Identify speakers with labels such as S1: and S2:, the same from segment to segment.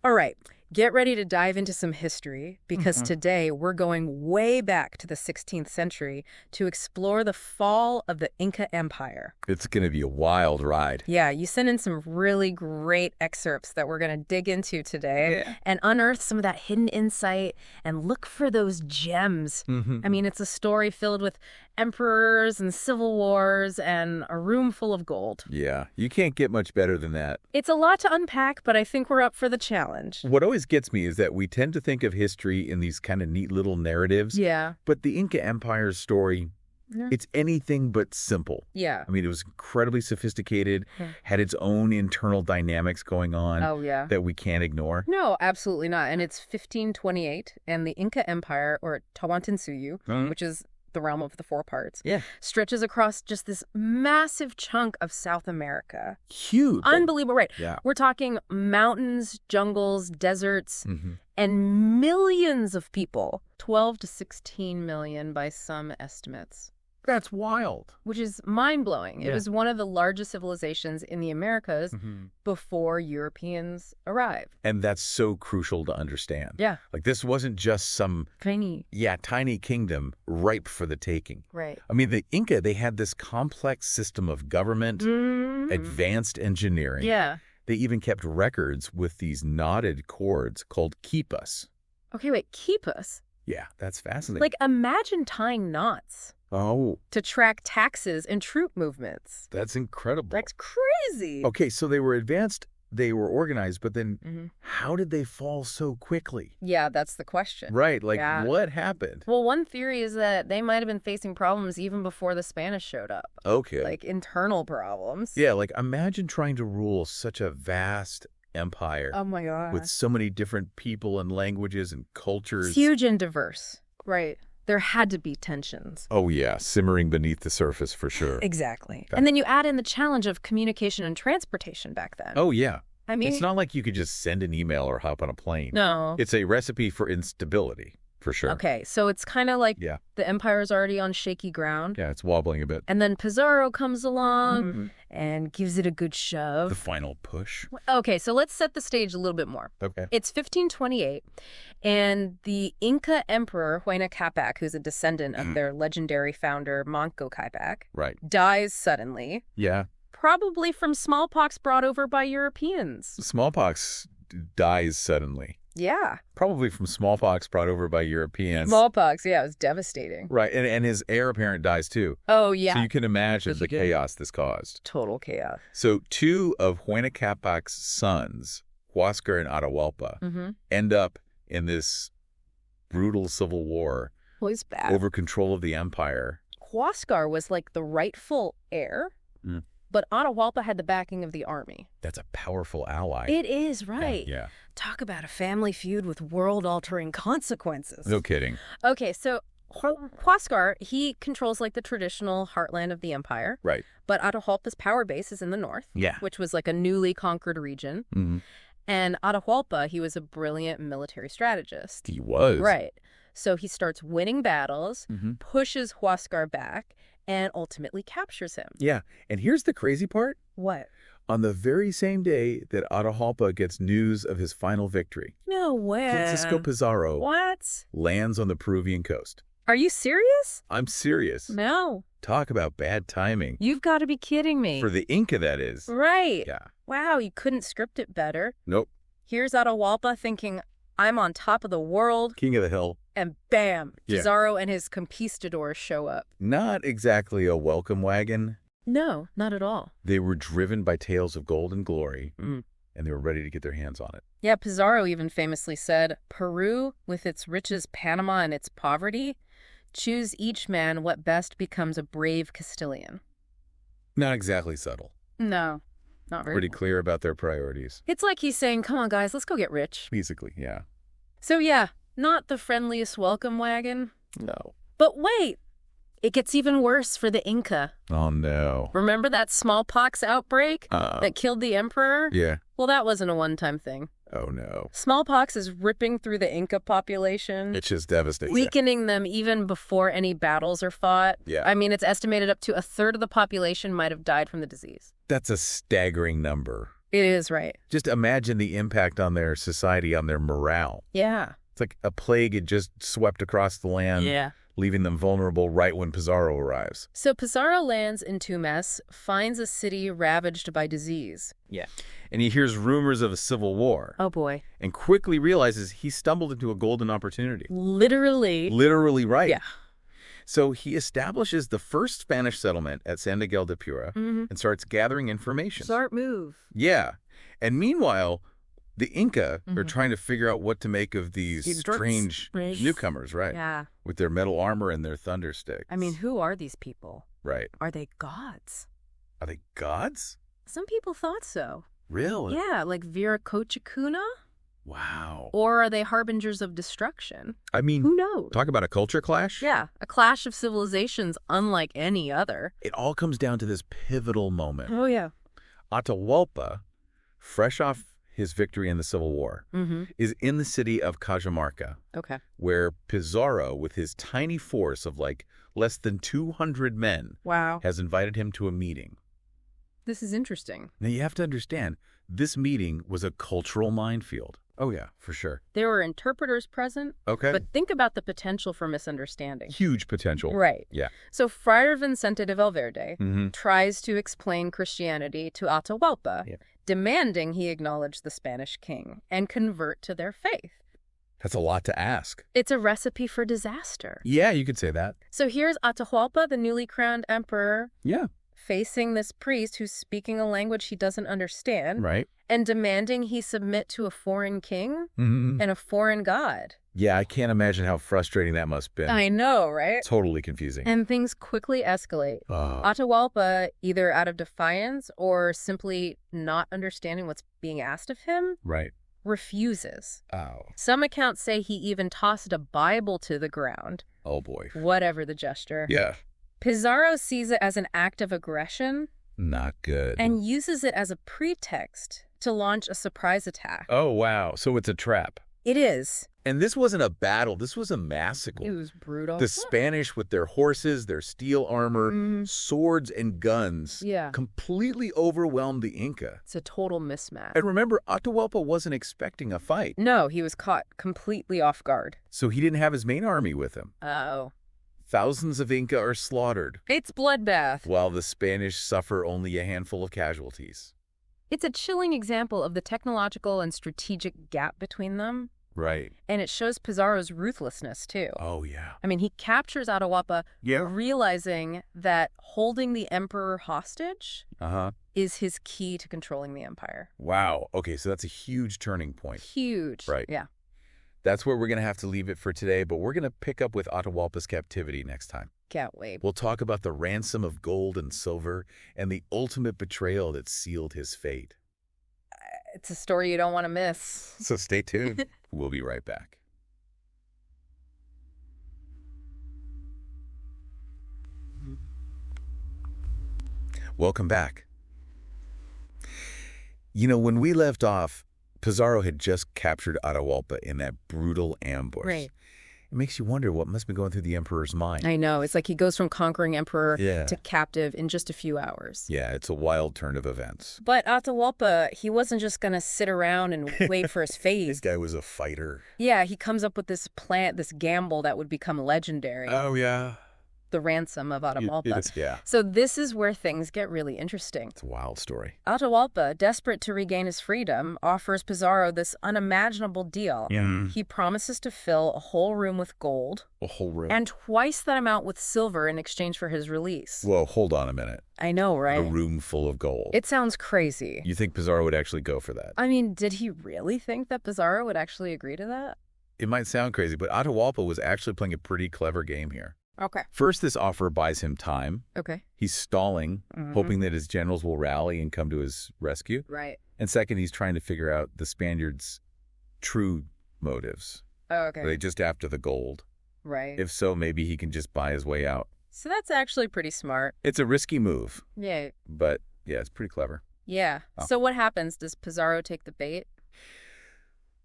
S1: All right, get ready to dive into some history, because today we're going way back to the 16th century to explore the fall of the Inca Empire.
S2: It's going to be a wild ride.
S1: Yeah, you sent in some really great excerpts that we're going to dig into today and unearth some of that hidden insight and look for those gems. I mean, it's a story filled with emperors and civil wars and a room full of gold.
S2: Yeah, you can't get much better than that.
S1: It's a lot to unpack, but I think we're up for the challenge.
S2: What always gets me is that we tend to think of history in these kind of neat little narratives.
S1: Yeah.
S2: But the Inca Empire's story, it's anything but simple.
S1: Yeah.
S2: I mean, it was incredibly sophisticated, had its own internal dynamics going on that we can't ignore.
S1: No, absolutely not. And it's 1528, and the Inca Empire, or Tawantinsuyu, which is the realm of the four parts, stretches across just this massive chunk of South America.
S2: Huge.
S1: Unbelievable, right?
S2: Yeah.
S1: We're talking mountains, jungles, deserts, and millions of people. 12 to 16 million by some estimates.
S2: That's wild.
S1: Which is mind-blowing. It was one of the largest civilizations in the Americas before Europeans arrived.
S2: And that's so crucial to understand.
S1: Yeah.
S2: Like, this wasn't just some tiny kingdom ripe for the taking.
S1: Right.
S2: I mean, the Inca, they had this complex system of government, advanced engineering.
S1: Yeah.
S2: They even kept records with these knotted cords called quipas.
S1: Okay, wait, quipas?
S2: Yeah, that's fascinating.
S1: Like, imagine tying knots.
S2: Oh.
S1: To track taxes and troop movements.
S2: That's incredible.
S1: That's crazy.
S2: Okay, so they were advanced, they were organized, but then how did they fall so quickly?
S1: Yeah, that's the question.
S2: Right, like what happened?
S1: Well, one theory is that they might have been facing problems even before the Spanish showed up.
S2: Okay.
S1: Like internal problems.
S2: Yeah, like imagine trying to rule such a vast empire.
S1: Oh my God.
S2: With so many different people and languages and cultures.
S1: It's huge and diverse. Right. There had to be tensions.
S2: Oh, yeah. Simmering beneath the surface for sure.
S1: Exactly. And then you add in the challenge of communication and transportation back then.
S2: Oh, yeah.
S1: I mean,
S2: it's not like you could just send an email or hop on a plane.
S1: No.
S2: It's a recipe for instability, for sure.
S1: Okay, so it's kind of like the empire's already on shaky ground.
S2: Yeah, it's wobbling a bit.
S1: And then Pizarro comes along and gives it a good shove.
S2: The final push.
S1: Okay, so let's set the stage a little bit more.
S2: Okay.
S1: It's 1528, and the Inca emperor, Huayna Capac, who's a descendant of their legendary founder, Manco Capac, dies suddenly.
S2: Yeah.
S1: Probably from smallpox brought over by Europeans.
S2: Smallpox dies suddenly.
S1: Yeah.
S2: Probably from smallpox brought over by Europeans.
S1: Smallpox, yeah, it was devastating.
S2: Right, and his heir apparent dies too.
S1: Oh, yeah.
S2: So you can imagine the chaos this caused.
S1: Total chaos.
S2: So two of Huayna Capac's sons, Huáscar and Atahualpa, end up in this brutal civil war over control of the empire.
S1: Huáscar was like the rightful heir, but Atahualpa had the backing of the army.
S2: That's a powerful ally.
S1: It is, right.
S2: Yeah.
S1: Talk about a family feud with world-altering consequences.
S2: No kidding.
S1: Okay, so Huáscar, he controls like the traditional heartland of the empire.
S2: Right.
S1: But Atahualpa's power base is in the north, which was like a newly conquered region. And Atahualpa, he was a brilliant military strategist.
S2: He was.
S1: Right. So he starts winning battles, pushes Huáscar back, and ultimately captures him.
S2: Yeah. And here's the crazy part.
S1: What?
S2: On the very same day that Atahualpa gets news of his final victory,
S1: no way.
S2: Francisco Pizarro lands on the Peruvian coast.
S1: Are you serious?
S2: I'm serious.
S1: No.
S2: Talk about bad timing.
S1: You've got to be kidding me.
S2: For the Inca, that is.
S1: Right.
S2: Yeah.
S1: Wow, you couldn't script it better.
S2: Nope.
S1: Here's Atahualpa thinking, I'm on top of the world.
S2: King of the hill.
S1: And bam, Pizarro and his conquistadors show up.
S2: Not exactly a welcome wagon.
S1: No, not at all.
S2: They were driven by tales of gold and glory, and they were ready to get their hands on it.
S1: Yeah, Pizarro even famously said, Peru, with its riches, Panama, and its poverty, choose each man what best becomes a brave Castilian.
S2: Not exactly subtle.
S1: No, not very.
S2: Pretty clear about their priorities.
S1: It's like he's saying, come on, guys, let's go get rich.
S2: Basically, yeah.
S1: So yeah, not the friendliest welcome wagon.
S2: No.
S1: But wait, it gets even worse for the Inca.
S2: Oh, no.
S1: Remember that smallpox outbreak that killed the emperor?
S2: Yeah.
S1: Well, that wasn't a one-time thing.
S2: Oh, no.
S1: Smallpox is ripping through the Inca population.
S2: It's just devastating.
S1: Weakening them even before any battles are fought.
S2: Yeah.
S1: I mean, it's estimated up to a third of the population might have died from the disease.
S2: That's a staggering number.
S1: It is, right.
S2: Just imagine the impact on their society, on their morale.
S1: Yeah.
S2: It's like a plague had just swept across the land.
S1: Yeah.
S2: Leaving them vulnerable right when Pizarro arrives.
S1: So Pizarro lands in Tumes, finds a city ravaged by disease.
S2: Yeah. And he hears rumors of a civil war.
S1: Oh, boy.
S2: And quickly realizes he stumbled into a golden opportunity.
S1: Literally.
S2: Literally right.
S1: Yeah.
S2: So he establishes the first Spanish settlement at San Miguel de Pura and starts gathering information.
S1: Smart move.
S2: Yeah. And meanwhile, the Inca are trying to figure out what to make of these strange newcomers, right?
S1: Yeah.
S2: With their metal armor and their thunder sticks.
S1: I mean, who are these people?
S2: Right.
S1: Are they gods?
S2: Are they gods?
S1: Some people thought so.
S2: Really?
S1: Yeah, like Viracocha.
S2: Wow.
S1: Or are they harbingers of destruction?
S2: I mean,
S1: who knows?
S2: Talk about a culture clash?
S1: Yeah, a clash of civilizations unlike any other.
S2: It all comes down to this pivotal moment.
S1: Oh, yeah.
S2: Atahualpa, fresh off his victory in the Civil War, is in the city of Cajamarca, where Pizarro, with his tiny force of like less than 200 men, has invited him to a meeting.
S1: This is interesting.
S2: Now, you have to understand, this meeting was a cultural minefield. Oh, yeah, for sure.
S1: There were interpreters present.
S2: Okay.
S1: But think about the potential for misunderstanding.
S2: Huge potential.
S1: Right.
S2: Yeah.
S1: So Friar Vicente de Valverde tries to explain Christianity to Atahualpa, demanding he acknowledge the Spanish king and convert to their faith.
S2: That's a lot to ask.
S1: It's a recipe for disaster.
S2: Yeah, you could say that.
S1: So here's Atahualpa, the newly crowned emperor, facing this priest who's speaking a language he doesn't understand, and demanding he submit to a foreign king and a foreign god.
S2: Yeah, I can't imagine how frustrating that must have been.
S1: I know, right?
S2: Totally confusing.
S1: And things quickly escalate. Atahualpa, either out of defiance or simply not understanding what's being asked of him, refuses. Some accounts say he even tossed a Bible to the ground.
S2: Oh, boy.
S1: Whatever the gesture.
S2: Yeah.
S1: Pizarro sees it as an act of aggression.
S2: Not good.
S1: And uses it as a pretext to launch a surprise attack.
S2: Oh, wow. So it's a trap.
S1: It is.
S2: And this wasn't a battle. This was a massacre.
S1: It was brutal.
S2: The Spanish with their horses, their steel armor, swords, and guns completely overwhelmed the Inca.
S1: It's a total mismatch.
S2: And remember, Atahualpa wasn't expecting a fight.
S1: No, he was caught completely off guard.
S2: So he didn't have his main army with him.
S1: Oh.
S2: Thousands of Inca are slaughtered.
S1: It's bloodbath.
S2: While the Spanish suffer only a handful of casualties.
S1: It's a chilling example of the technological and strategic gap between them.
S2: Right.
S1: And it shows Pizarro's ruthlessness, too.
S2: Oh, yeah.
S1: I mean, he captures Atahualpa, realizing that holding the emperor hostage is his key to controlling the empire.
S2: Wow. Okay, so that's a huge turning point.
S1: Huge.
S2: Right.
S1: Yeah.
S2: That's where we're going to have to leave it for today, but we're going to pick up with Atahualpa's captivity next time.
S1: Can't wait.
S2: We'll talk about the ransom of gold and silver and the ultimate betrayal that sealed his fate.
S1: It's a story you don't want to miss.
S2: So stay tuned. We'll be right back. Welcome back. You know, when we left off, Pizarro had just captured Atahualpa in that brutal ambush.
S1: Right.
S2: It makes you wonder what must be going through the emperor's mind.
S1: I know. It's like he goes from conquering emperor to captive in just a few hours.
S2: Yeah, it's a wild turn of events.
S1: But Atahualpa, he wasn't just going to sit around and wait for his fate.
S2: This guy was a fighter.
S1: Yeah, he comes up with this plan, this gamble that would become legendary.
S2: Oh, yeah.
S1: The ransom of Atahualpa.
S2: Yeah.
S1: So this is where things get really interesting.
S2: It's a wild story.
S1: Atahualpa, desperate to regain his freedom, offers Pizarro this unimaginable deal.
S2: Yeah.
S1: He promises to fill a whole room with gold.
S2: A whole room.
S1: And twice that amount with silver in exchange for his release.
S2: Whoa, hold on a minute.
S1: I know, right?
S2: A room full of gold.
S1: It sounds crazy.
S2: You think Pizarro would actually go for that?
S1: I mean, did he really think that Pizarro would actually agree to that?
S2: It might sound crazy, but Atahualpa was actually playing a pretty clever game here.
S1: Okay.
S2: First, this offer buys him time.
S1: Okay.
S2: He's stalling, hoping that his generals will rally and come to his rescue.
S1: Right.
S2: And second, he's trying to figure out the Spaniards' true motives.
S1: Oh, okay.
S2: Are they just after the gold?
S1: Right.
S2: If so, maybe he can just buy his way out.
S1: So that's actually pretty smart.
S2: It's a risky move.
S1: Yeah.
S2: But, yeah, it's pretty clever.
S1: Yeah. Oh. So what happens? Does Pizarro take the bait?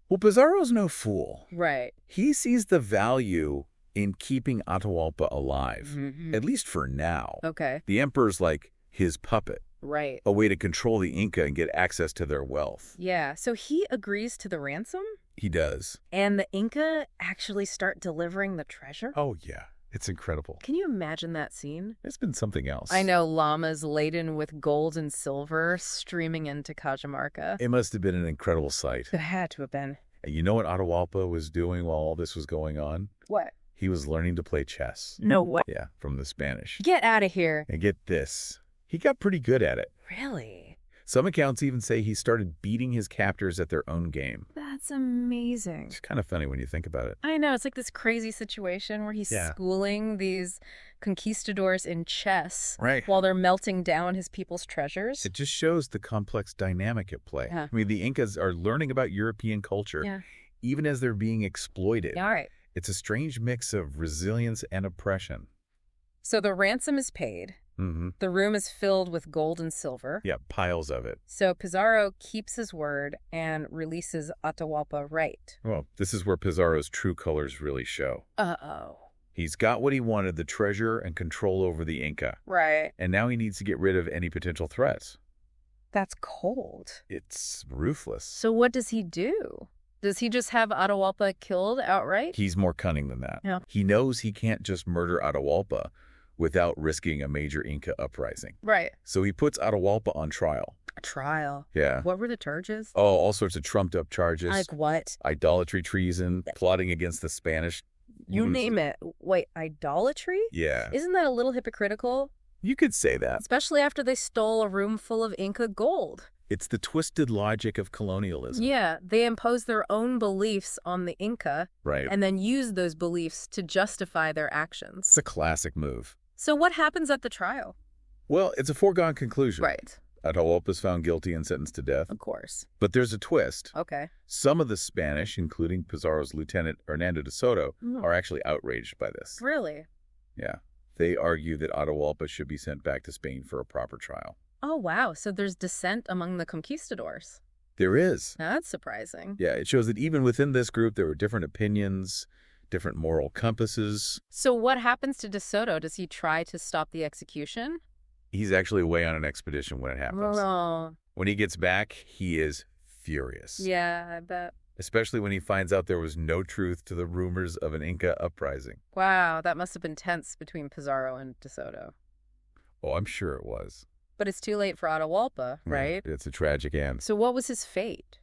S2: Well, Pizarro's no fool.
S1: Right.
S2: He sees the value in keeping Atahualpa alive, at least for now.
S1: Okay.
S2: The emperor's like his puppet,
S1: Right.
S2: A way to control the Inca and get access to their wealth.
S1: Yeah, so he agrees to the ransom?
S2: He does.
S1: And the Inca actually start delivering the treasure?
S2: Oh, yeah. It's incredible.
S1: Can you imagine that scene?
S2: It's been something else.
S1: I know, llamas laden with gold and silver streaming into Cajamarca.
S2: It must have been an incredible sight.
S1: It had to have been.
S2: And you know what Atahualpa was doing while all this was going on?
S1: What?
S2: He was learning to play chess.
S1: No way.
S2: Yeah, from the Spanish.
S1: Get out of here.
S2: And get this. He got pretty good at it.
S1: Really?
S2: Some accounts even say he started beating his captors at their own game.
S1: That's amazing.
S2: It's kind of funny when you think about it.
S1: I know. It's like this crazy situation where he's schooling these conquistadors in chess while they're melting down his people's treasures.
S2: It just shows the complex dynamic at play.
S1: Yeah.
S2: I mean, the Incas are learning about European culture even as they're being exploited.
S1: All right.
S2: It's a strange mix of resilience and oppression.
S1: So the ransom is paid.
S2: Mm-hmm.
S1: The room is filled with gold and silver.
S2: Yeah, piles of it.
S1: So Pizarro keeps his word and releases Atahualpa right.
S2: Well, this is where Pizarro's true colors really show.
S1: Uh-oh.
S2: He's got what he wanted, the treasure and control over the Inca.
S1: Right.
S2: And now he needs to get rid of any potential threats.
S1: That's cold.
S2: It's ruthless.
S1: So what does he do? Does he just have Atahualpa killed outright?
S2: He's more cunning than that.
S1: Yeah.
S2: He knows he can't just murder Atahualpa without risking a major Inca uprising.
S1: Right.
S2: So he puts Atahualpa on trial.
S1: A trial?
S2: Yeah.
S1: What were the charges?
S2: Oh, all sorts of trumped-up charges.
S1: Like what?
S2: Idolatry, treason, plotting against the Spanish.
S1: You name it. Wait, idolatry?
S2: Yeah.
S1: Isn't that a little hypocritical?
S2: You could say that.
S1: Especially after they stole a room full of Inca gold.
S2: It's the twisted logic of colonialism.
S1: Yeah, they impose their own beliefs on the Inca.
S2: Right.
S1: And then use those beliefs to justify their actions.
S2: It's a classic move.
S1: So what happens at the trial?
S2: Well, it's a foregone conclusion.
S1: Right.
S2: Atahualpa's found guilty and sentenced to death.
S1: Of course.
S2: But there's a twist.
S1: Okay.
S2: Some of the Spanish, including Pizarro's lieutenant Hernando de Soto, are actually outraged by this.
S1: Really?
S2: Yeah. They argue that Atahualpa should be sent back to Spain for a proper trial.
S1: Oh, wow. So there's dissent among the conquistadors.
S2: There is.
S1: That's surprising.
S2: Yeah, it shows that even within this group, there were different opinions, different moral compasses.
S1: So what happens to De Soto? Does he try to stop the execution?
S2: He's actually away on an expedition when it happens.
S1: Oh.
S2: When he gets back, he is furious.
S1: Yeah, I bet.
S2: Especially when he finds out there was no truth to the rumors of an Inca uprising.
S1: Wow, that must have been tense between Pizarro and De Soto.
S2: Oh, I'm sure it was.
S1: But it's too late for Atahualpa, right?
S2: It's a tragic end.
S1: So what was his fate?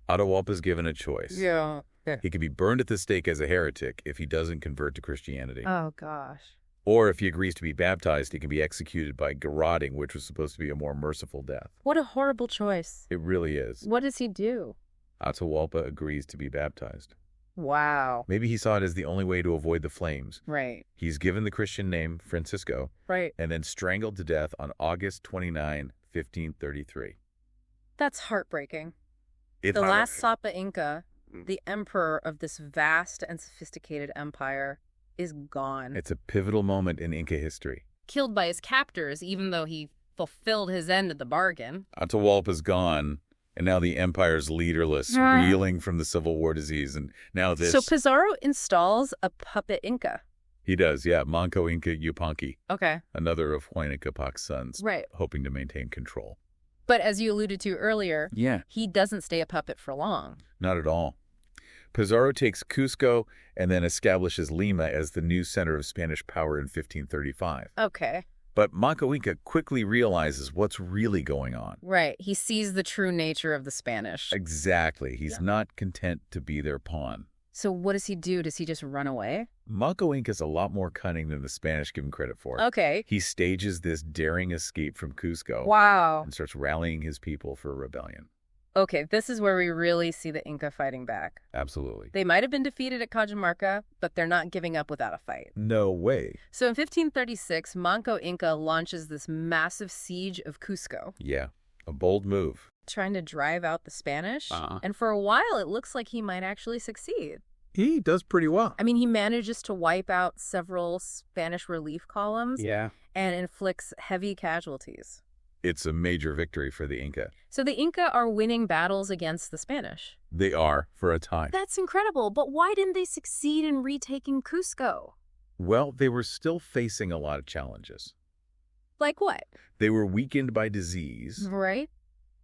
S2: Atahualpa's given a choice.
S1: Yeah.
S2: He could be burned at the stake as a heretic if he doesn't convert to Christianity.
S1: Oh, gosh.
S2: Or if he agrees to be baptized, he can be executed by garroting, which was supposed to be a more merciful death.
S1: What a horrible choice.
S2: It really is.
S1: What does he do?
S2: Atahualpa agrees to be baptized.
S1: Wow.
S2: Maybe he saw it as the only way to avoid the flames.
S1: Right.
S2: He's given the Christian name Francisco.
S1: Right.
S2: And then strangled to death on August 29, 1533.
S1: That's heartbreaking.
S2: It's
S1: the last Sapa Inca, the emperor of this vast and sophisticated empire, is gone.
S2: It's a pivotal moment in Inca history.
S1: Killed by his captors, even though he fulfilled his end of the bargain.
S2: Atahualpa's gone, and now the empire's leaderless, reeling from the Civil War disease, and now this.
S1: So Pizarro installs a puppet Inca.
S2: He does, yeah. Manco Inca Yupanqui.
S1: Okay.
S2: Another of Huayna Capac's sons.
S1: Right.
S2: Hoping to maintain control.
S1: But as you alluded to earlier, he doesn't stay a puppet for long.
S2: Not at all. Pizarro takes Cusco and then establishes Lima as the new center of Spanish power in 1535.
S1: Okay.
S2: But Manco Inca quickly realizes what's really going on.
S1: Right. He sees the true nature of the Spanish.
S2: Exactly. He's not content to be their pawn.
S1: So what does he do? Does he just run away?
S2: Manco Inca's a lot more cunning than the Spanish give him credit for.
S1: Okay.
S2: He stages this daring escape from Cusco.
S1: Wow.
S2: And starts rallying his people for a rebellion.
S1: Okay, this is where we really see the Inca fighting back.
S2: Absolutely.
S1: They might have been defeated at Cajamarca, but they're not giving up without a fight.
S2: No way.
S1: So in 1536, Manco Inca launches this massive siege of Cusco.
S2: Yeah, a bold move.
S1: Trying to drive out the Spanish. And for a while, it looks like he might actually succeed.
S2: He does pretty well.
S1: I mean, he manages to wipe out several Spanish relief columns.
S2: Yeah.
S1: And inflicts heavy casualties.
S2: It's a major victory for the Inca.
S1: So the Inca are winning battles against the Spanish.
S2: They are, for a time.
S1: That's incredible, but why didn't they succeed in retaking Cusco?
S2: Well, they were still facing a lot of challenges.
S1: Like what?
S2: They were weakened by disease.
S1: Right.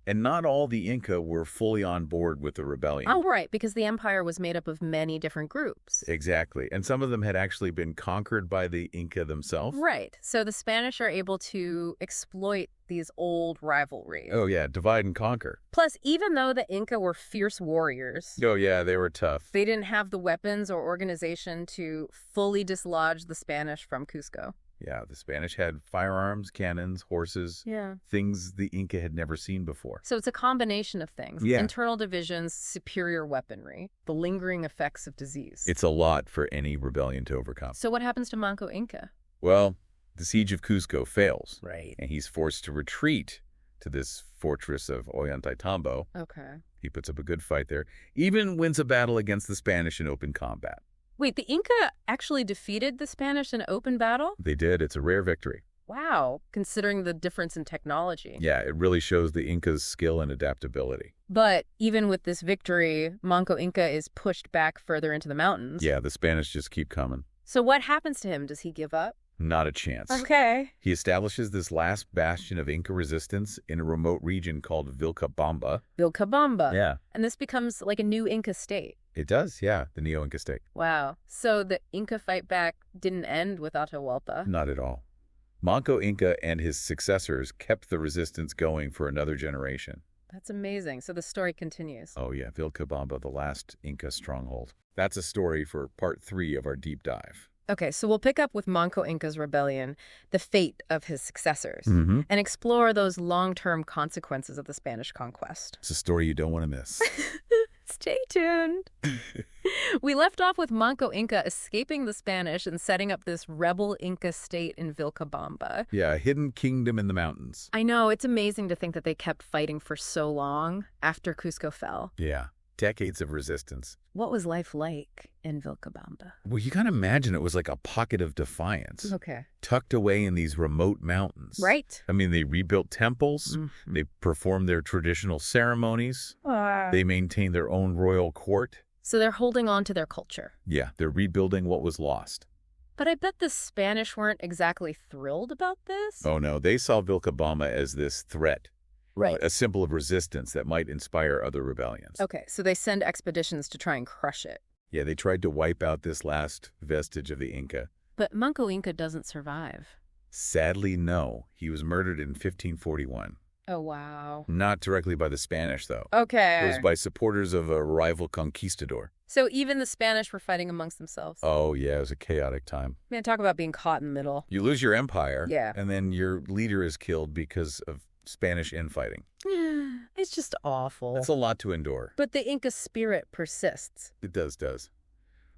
S2: And not all the Inca were fully on board with the rebellion.
S1: Oh, right, because the empire was made up of many different groups.
S2: Exactly. And some of them had actually been conquered by the Inca themselves.
S1: Right. So the Spanish are able to exploit these old rivalries.
S2: Oh, yeah. Divide and conquer.
S1: Plus, even though the Inca were fierce warriors,
S2: oh, yeah, they were tough.
S1: They didn't have the weapons or organization to fully dislodge the Spanish from Cusco.
S2: Yeah, the Spanish had firearms, cannons, horses, things the Inca had never seen before.
S1: So it's a combination of things.
S2: Yeah.
S1: Internal divisions, superior weaponry, the lingering effects of disease.
S2: It's a lot for any rebellion to overcome.
S1: So what happens to Manco Inca?
S2: Well, the siege of Cusco fails.
S1: Right.
S2: And he's forced to retreat to this fortress of Ollantaytambo.
S1: Okay.
S2: He puts up a good fight there, even wins a battle against the Spanish in open combat.
S1: Wait, the Inca actually defeated the Spanish in open battle?
S2: They did. It's a rare victory.
S1: Wow, considering the difference in technology.
S2: Yeah, it really shows the Inca's skill and adaptability.
S1: But even with this victory, Manco Inca is pushed back further into the mountains.
S2: Yeah, the Spanish just keep coming.
S1: So what happens to him? Does he give up?
S2: Not a chance.
S1: Okay.
S2: He establishes this last bastion of Inca resistance in a remote region called Vilcabamba.
S1: Vilcabamba.
S2: Yeah.
S1: And this becomes like a new Inca state.
S2: It does, yeah, the Neo-Inca state.
S1: Wow. So the Inca fight back didn't end with Atahualpa?
S2: Not at all. Manco Inca and his successors kept the resistance going for another generation.
S1: That's amazing. So the story continues.
S2: Oh yeah, Vilcabamba, the last Inca stronghold. That's a story for part 3 of our deep dive.
S1: Okay, so we'll pick up with Manco Inca's rebellion, the fate of his successors,
S2: Mm-hmm.
S1: and explore those long-term consequences of the Spanish conquest.
S2: It's a story you don't want to miss.
S1: Stay tuned. We left off with Manco Inca escaping the Spanish and setting up this rebel Inca state in Vilcabamba.
S2: Yeah, a hidden kingdom in the mountains.
S1: I know, it's amazing to think that they kept fighting for so long after Cusco fell.
S2: Yeah, decades of resistance.
S1: What was life like in Vilcabamba?
S2: Well, you gotta imagine it was like a pocket of defiance.
S1: Okay.
S2: Tucked away in these remote mountains.
S1: Right.
S2: I mean, they rebuilt temples.
S1: Mm-hmm.
S2: They performed their traditional ceremonies. They maintained their own royal court.
S1: So they're holding on to their culture.
S2: Yeah, they're rebuilding what was lost.
S1: But I bet the Spanish weren't exactly thrilled about this.
S2: Oh, no, they saw Vilcabamba as this threat.
S1: Right.
S2: A symbol of resistance that might inspire other rebellions.
S1: Okay, so they send expeditions to try and crush it.
S2: Yeah, they tried to wipe out this last vestige of the Inca.
S1: But Manco Inca doesn't survive.
S2: Sadly, no. He was murdered in 1541.
S1: Oh, wow.
S2: Not directly by the Spanish, though.
S1: Okay.
S2: It was by supporters of a rival conquistador.
S1: So even the Spanish were fighting amongst themselves.
S2: Oh, yeah, it was a chaotic time.
S1: Man, talk about being caught in the middle.
S2: You lose your empire,
S1: Yeah.
S2: and then your leader is killed because of Spanish infighting.
S1: It's just awful.
S2: That's a lot to endure.
S1: But the Inca spirit persists.
S2: It does.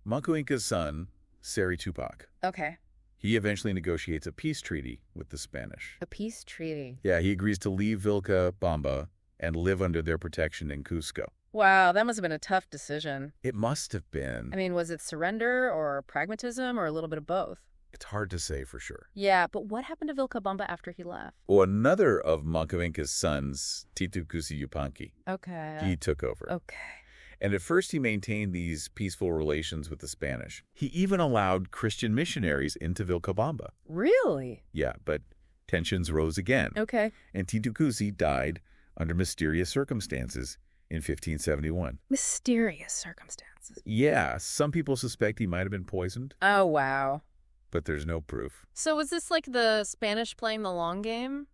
S2: Manco Inca's son, Seri Tupac,
S1: Okay.
S2: he eventually negotiates a peace treaty with the Spanish.
S1: A peace treaty.
S2: Yeah, he agrees to leave Vilcabamba and live under their protection in Cusco.
S1: Wow, that must have been a tough decision.
S2: It must have been.
S1: I mean, was it surrender or pragmatism or a little bit of both?
S2: It's hard to say for sure.
S1: Yeah, but what happened to Vilcabamba after he left?
S2: Well, another of Manco Inca's sons, Titu Cusi Yupanqui,
S1: Okay.
S2: he took over.
S1: Okay.
S2: And at first he maintained these peaceful relations with the Spanish. He even allowed Christian missionaries into Vilcabamba.
S1: Really?
S2: Yeah, but tensions rose again.
S1: Okay.
S2: And Titu Cusi died under mysterious circumstances in 1571.
S1: Mysterious circumstances.
S2: Yeah, some people suspect he might have been poisoned,
S1: Oh, wow.
S2: but there's no proof.
S1: So was this like the Spanish playing the long game?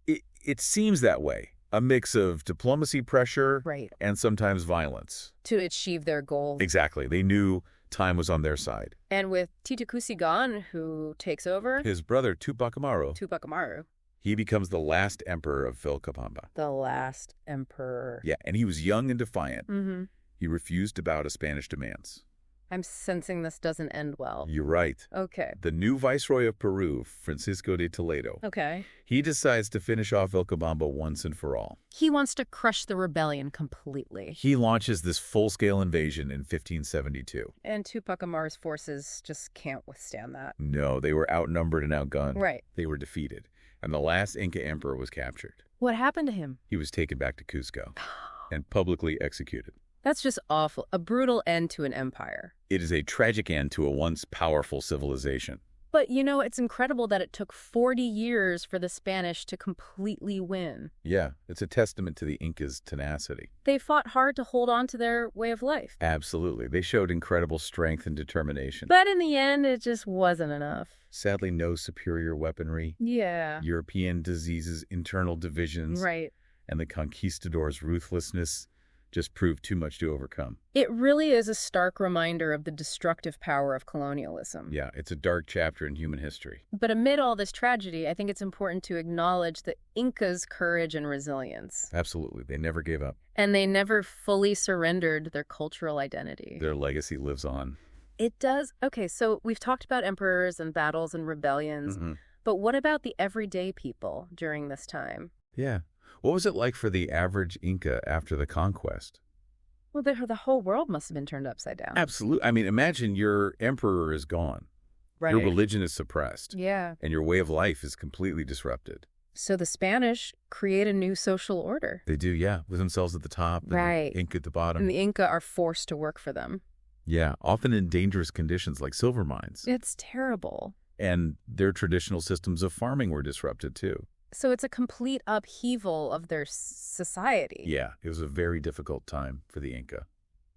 S2: It seems that way. A mix of diplomacy pressure
S1: Right.
S2: and sometimes violence.
S1: To achieve their goals.
S2: Exactly. They knew time was on their side.
S1: And with Titu Cusi gone, who takes over?
S2: His brother, Tupac Amaru,
S1: Tupac Amaru.
S2: he becomes the last emperor of Vilcabamba.
S1: The last emperor.
S2: Yeah, and he was young and defiant.
S1: Mm-hmm.
S2: He refused to bow to Spanish demands.
S1: I'm sensing this doesn't end well.
S2: You're right.
S1: Okay.
S2: The new viceroy of Peru, Francisco de Toledo,
S1: Okay.
S2: he decides to finish off Vilcabamba once and for all.
S1: He wants to crush the rebellion completely.
S2: He launches this full-scale invasion in 1572.
S1: And Tupac Amaru's forces just can't withstand that.
S2: No, they were outnumbered and outgunned.
S1: Right.
S2: They were defeated, and the last Inca emperor was captured.
S1: What happened to him?
S2: He was taken back to Cusco and publicly executed.
S1: That's just awful. A brutal end to an empire.
S2: It is a tragic end to a once powerful civilization.
S1: But, it's incredible that it took 40 years for the Spanish to completely win.
S2: Yeah, it's a testament to the Incas' tenacity.
S1: They fought hard to hold on to their way of life.
S2: Absolutely. They showed incredible strength and determination.
S1: But in the end, it just wasn't enough.
S2: Sadly, no superior weaponry.
S1: Yeah.
S2: European diseases, internal divisions.
S1: Right.
S2: And the conquistadors' ruthlessness just proved too much to overcome.
S1: It really is a stark reminder of the destructive power of colonialism.
S2: Yeah, it's a dark chapter in human history.
S1: But amid all this tragedy, I think it's important to acknowledge the Incas' courage and resilience.
S2: Absolutely. They never gave up.
S1: And they never fully surrendered their cultural identity.
S2: Their legacy lives on.
S1: It does. Okay, so we've talked about emperors and battles and rebellions, but what about the everyday people during this time?
S2: Yeah. What was it like for the average Inca after the conquest?
S1: Well, the whole world must have been turned upside down.
S2: Absolutely. I mean, imagine your emperor is gone.
S1: Right.
S2: Your religion is suppressed.
S1: Yeah.
S2: And your way of life is completely disrupted.
S1: So the Spanish create a new social order.
S2: They do, yeah, with themselves at the top and
S1: right.
S2: the Inca at the bottom.
S1: And the Inca are forced to work for them.
S2: Yeah, often in dangerous conditions like silver mines.
S1: It's terrible.
S2: And their traditional systems of farming were disrupted, too.
S1: So it's a complete upheaval of their society.
S2: Yeah, it was a very difficult time for the Inca.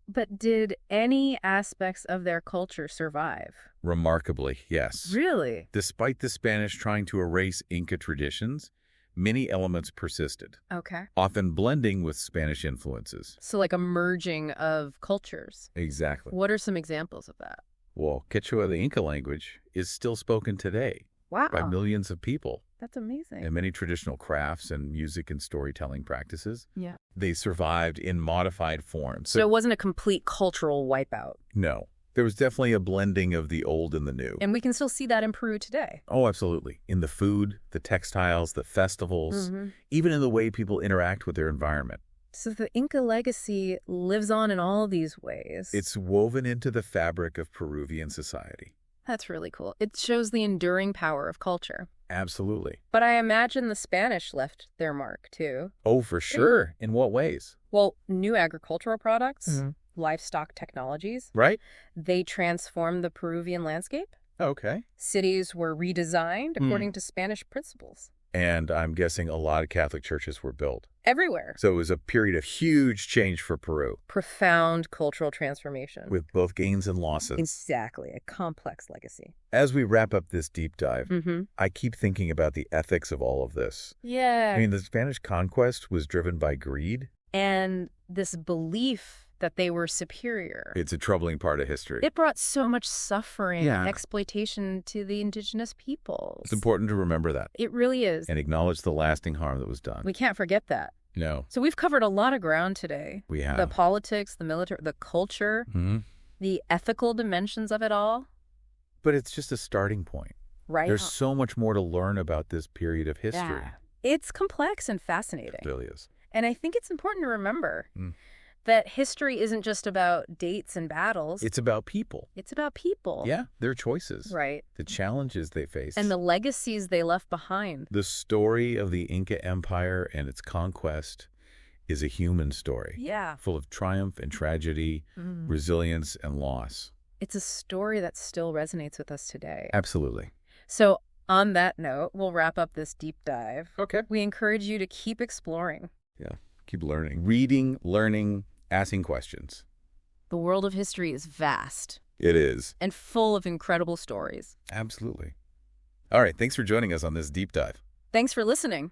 S1: But did any aspects of their culture survive?
S2: Remarkably, yes.
S1: Really?
S2: Despite the Spanish trying to erase Inca traditions, many elements persisted.
S1: Okay.
S2: Often blending with Spanish influences.
S1: So like a merging of cultures.
S2: Exactly.
S1: What are some examples of that?
S2: Well, Quechua, the Inca language, is still spoken today.
S1: Wow.
S2: By millions of people.
S1: That's amazing.
S2: And many traditional crafts and music and storytelling practices.
S1: Yeah.
S2: They survived in modified forms.
S1: So it wasn't a complete cultural wipeout.
S2: No. There was definitely a blending of the old and the new.
S1: And we can still see that in Peru today.
S2: Oh, absolutely. In the food, the textiles, the festivals, even in the way people interact with their environment.
S1: So the Inca legacy lives on in all these ways.
S2: It's woven into the fabric of Peruvian society.
S1: That's really cool. It shows the enduring power of culture.
S2: Absolutely.
S1: But I imagine the Spanish left their mark, too.
S2: Oh, for sure. In what ways?
S1: Well, new agricultural products, livestock technologies.
S2: Right.
S1: They transformed the Peruvian landscape.
S2: Okay.
S1: Cities were redesigned according to Spanish principles.
S2: And I'm guessing a lot of Catholic churches were built.
S1: Everywhere.
S2: So it was a period of huge change for Peru.
S1: Profound cultural transformation.
S2: With both gains and losses.
S1: Exactly. A complex legacy.
S2: As we wrap up this deep dive, I keep thinking about the ethics of all of this.
S1: Yeah.
S2: I mean, the Spanish conquest was driven by greed.
S1: And this belief that they were superior.
S2: It's a troubling part of history.
S1: It brought so much suffering and exploitation to the indigenous peoples.
S2: It's important to remember that.
S1: It really is.
S2: And acknowledge the lasting harm that was done.
S1: We can't forget that.
S2: No.
S1: So we've covered a lot of ground today.
S2: We have.
S1: The politics, the military, the culture, the ethical dimensions of it all.
S2: But it's just a starting point.
S1: Right.
S2: There's so much more to learn about this period of history.
S1: Yeah. It's complex and fascinating.
S2: It really is.
S1: And I think it's important to remember that history isn't just about dates and battles.
S2: It's about people.
S1: It's about people.
S2: Yeah, their choices.
S1: Right.
S2: The challenges they faced.
S1: And the legacies they left behind.
S2: The story of the Inca Empire and its conquest is a human story.
S1: Yeah.
S2: Full of triumph and tragedy, resilience and loss.
S1: It's a story that still resonates with us today.
S2: Absolutely.
S1: So on that note, we'll wrap up this deep dive.
S2: Okay.
S1: We encourage you to keep exploring.
S2: Yeah. Keep learning. Reading, learning, asking questions.
S1: The world of history is vast.
S2: It is.
S1: And full of incredible stories.
S2: Absolutely. All right. Thanks for joining us on this deep dive.
S1: Thanks for listening.